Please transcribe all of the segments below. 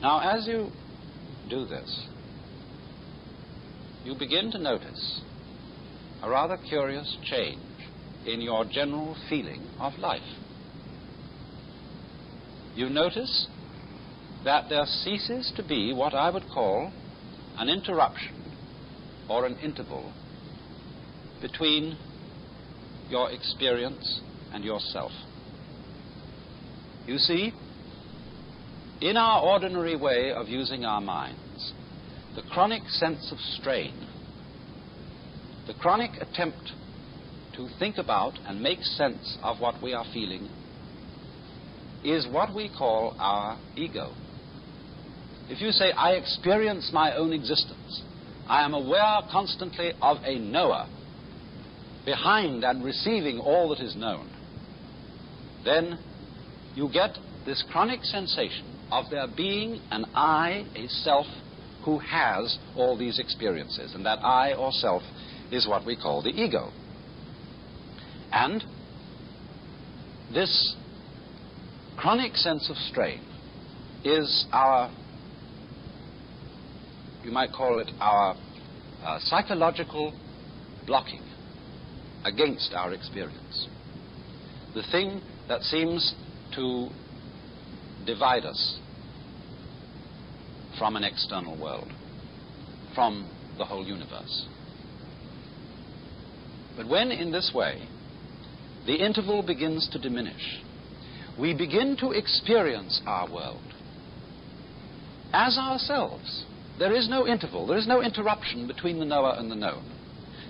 Now, as you do this, you begin to notice a rather curious change in your general feeling of life. You notice that there ceases to be what I would call an interruption or an interval between your experience and yourself. You see, in our ordinary way of using our minds, the chronic sense of strain, the chronic attempt to think about and make sense of what we are feeling, is what we call our ego. If you say, I experience my own existence, I am aware constantly of a knower behind and receiving all that is known, then you get this chronic sensation of there being an I, a self, who has all these experiences, and that I or self is what we call the ego. And this chronic sense of strain is our, you might call it our psychological blocking against our experience. The thing that seems to divide us from an external world, from the whole universe. But when in this way the interval begins to diminish, we begin to experience our world as ourselves. There is no interval, there is no interruption between the knower and the known.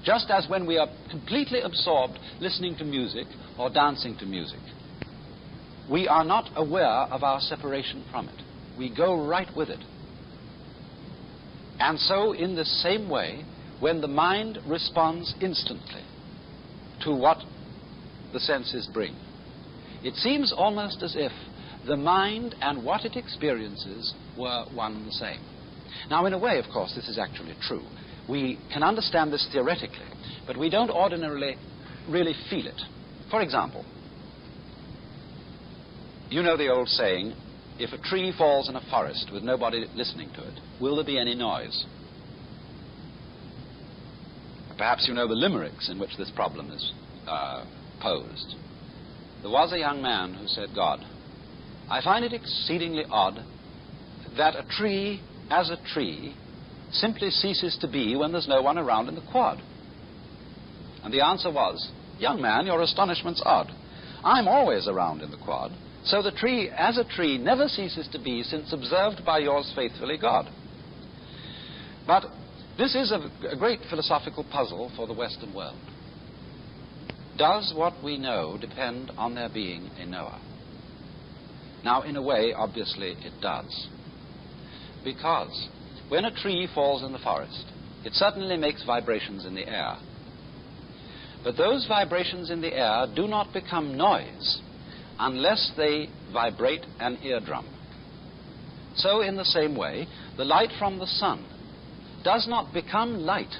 Just as when we are completely absorbed listening to music or dancing to music, we are not aware of our separation from it. We go right with it. And so, in the same way, when the mind responds instantly to what the senses bring, it seems almost as if the mind and what it experiences were one and the same. Now, in a way, of course, this is actually true. We can understand this theoretically, but we don't ordinarily really feel it. For example, you know the old saying, if a tree falls in a forest with nobody listening to it, will there be any noise? Perhaps you know the limericks in which this problem is posed. There was a young man who said, God, I find it exceedingly odd that a tree, as a tree, simply ceases to be when there's no one around in the quad. And the answer was, young man, your astonishment's odd. I'm always around in the quad, so the tree, as a tree, never ceases to be since observed by yours faithfully, God. But this is a great philosophical puzzle for the Western world. Does what we know depend on there being a knower? Now, in a way, obviously, it does. Because when a tree falls in the forest, it certainly makes vibrations in the air. But those vibrations in the air do not become noise unless they vibrate an eardrum. So, in the same way, the light from the sun does not become light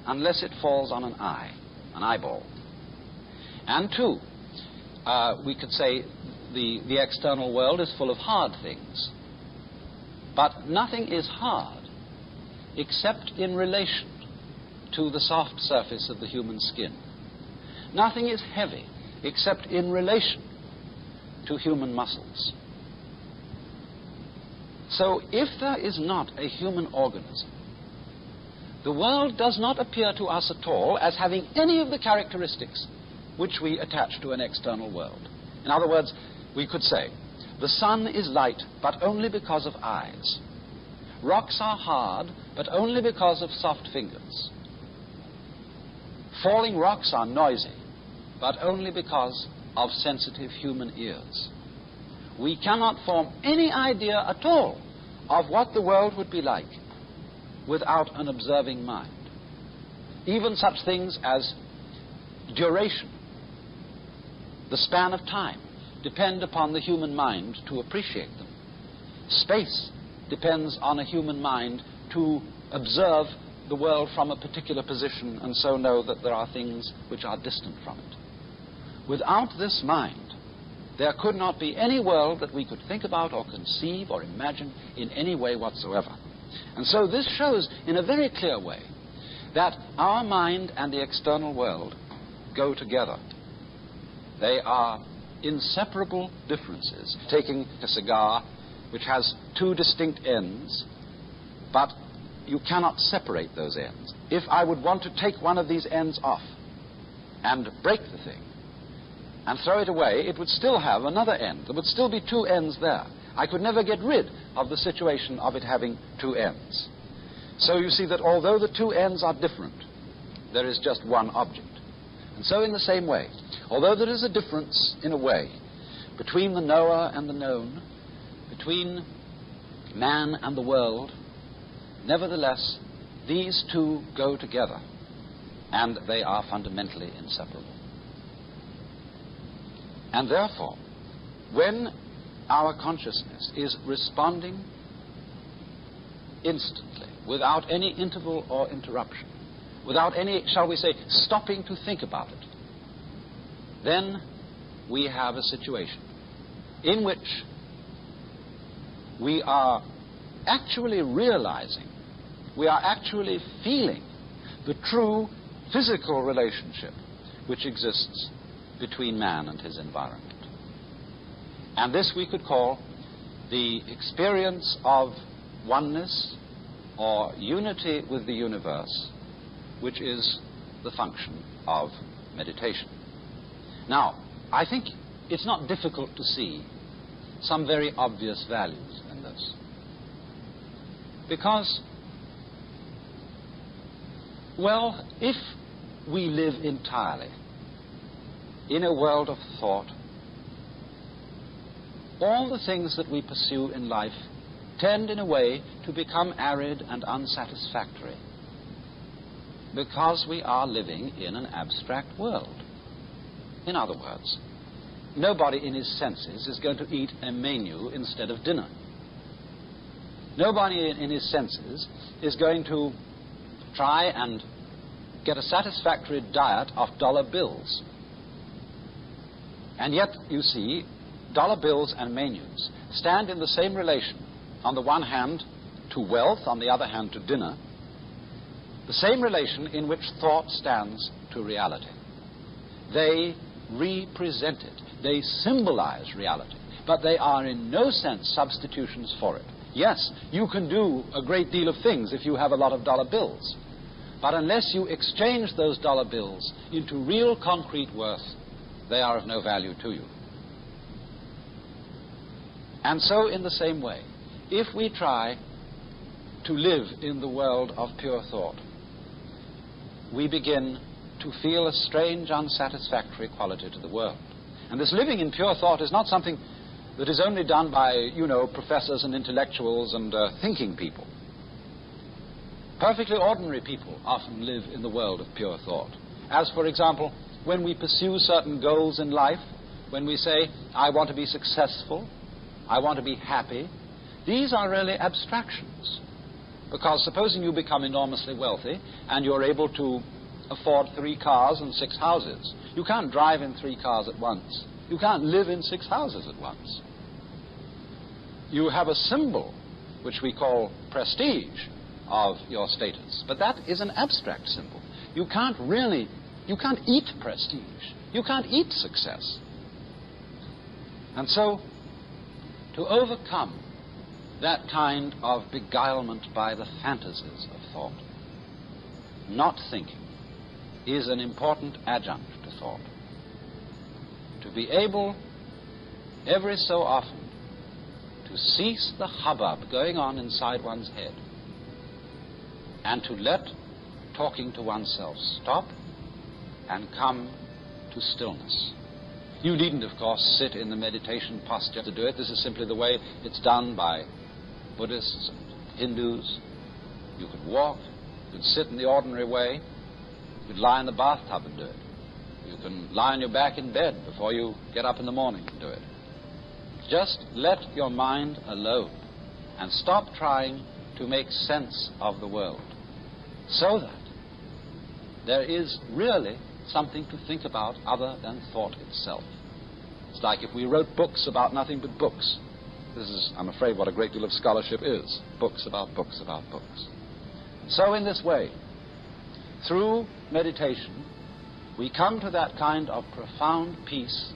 unless it falls on an eye, an eyeball. And two, we could say the external world is full of hard things. But nothing is hard except in relation to the soft surface of the human skin. Nothing is heavy except in relation to human muscles. So if there is not a human organism, the world does not appear to us at all as having any of the characteristics which we attach to an external world. In other words, we could say, the sun is light, but only because of eyes. Rocks are hard, but only because of soft fingers. Falling rocks are noisy, but only because of sensitive human ears. We cannot form any idea at all of what the world would be like without an observing mind. Even such things as duration, the span of time, depend upon the human mind to appreciate them. Space depends on a human mind to observe the world from a particular position and so know that there are things which are distant from it. Without this mind, there could not be any world that we could think about or conceive or imagine in any way whatsoever. And so this shows in a very clear way that our mind and the external world go together. They are inseparable differences. Taking a cigar which has two distinct ends, but you cannot separate those ends. If I would want to take one of these ends off and break the thing and throw it away, it would still have another end. There would still be two ends there. I could never get rid of the situation of it having two ends. So you see that although the two ends are different, there is just one object. And so in the same way, although there is a difference in a way between the knower and the known, between man and the world, nevertheless, these two go together, and they are fundamentally inseparable. And therefore, when our consciousness is responding instantly, without any interval or interruption, without any, shall we say, stopping to think about it, then we have a situation in which we are actually realizing, we are actually feeling the true physical relationship which exists between man and his environment. And this we could call the experience of oneness or unity with the universe, which is the function of meditation. Now, I think it's not difficult to see some very obvious values in this. Because, well, if we live entirely in a world of thought, all the things that we pursue in life tend in a way to become arid and unsatisfactory, because we are living in an abstract world. In other words, nobody in his senses is going to eat a menu instead of dinner. Nobody in his senses is going to try and get a satisfactory diet of dollar bills. And yet, you see, dollar bills and menus stand in the same relation, on the one hand to wealth, on the other hand to dinner, the same relation in which thought stands to reality. They represent it. They symbolize reality, but they are in no sense substitutions for it. Yes, you can do a great deal of things if you have a lot of dollar bills, but unless you exchange those dollar bills into real concrete worth, they are of no value to you. And so in the same way, if we try to live in the world of pure thought, we begin to feel a strange, unsatisfactory quality to the world. And this living in pure thought is not something that is only done by, professors and intellectuals and thinking people. Perfectly ordinary people often live in the world of pure thought. As, for example, when we pursue certain goals in life, when we say, I want to be successful, I want to be happy, these are really abstractions. Because supposing you become enormously wealthy and you're able to afford 3 cars and 6 houses, you can't drive in 3 cars at once. You can't live in 6 houses at once. You have a symbol, which we call prestige, of your status. But that is an abstract symbol. You can't eat prestige. You can't eat success. And so, to overcome that kind of beguilement by the fantasies of thought, not thinking is an important adjunct to thought. To be able, every so often, to cease the hubbub going on inside one's head and to let talking to oneself stop and come to stillness. You needn't, of course, sit in the meditation posture to do it. This is simply the way it's done by Buddhists and Hindus. You could walk, you could sit in the ordinary way, you could lie in the bathtub and do it. You can lie on your back in bed before you get up in the morning and do it. Just let your mind alone and stop trying to make sense of the world, so that there is really something to think about other than thought itself. It's like if we wrote books about nothing but books. This is, I'm afraid, what a great deal of scholarship is. Books about books about books. So in this way, through meditation, we come to that kind of profound peace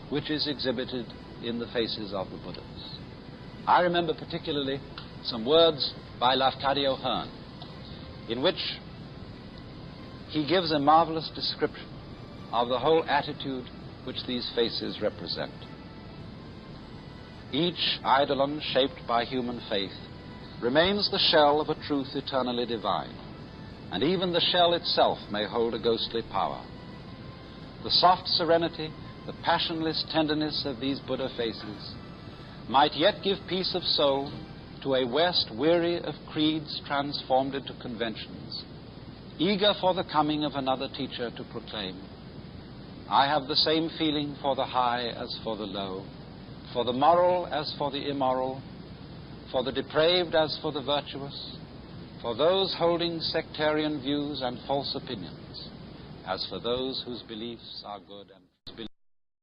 which is exhibited in the faces of the Buddhas. I remember particularly some words by Lafcadio Hearn, in which he gives a marvelous description of the whole attitude which these faces represent. Each eidolon shaped by human faith remains the shell of a truth eternally divine, and even the shell itself may hold a ghostly power. The soft serenity, the passionless tenderness of these Buddha faces might yet give peace of soul to a West weary of creeds transformed into conventions, eager for the coming of another teacher to proclaim, I have the same feeling for the high as for the low, for the moral as for the immoral, for the depraved as for the virtuous, for those holding sectarian views and false opinions, as for those whose beliefs are good and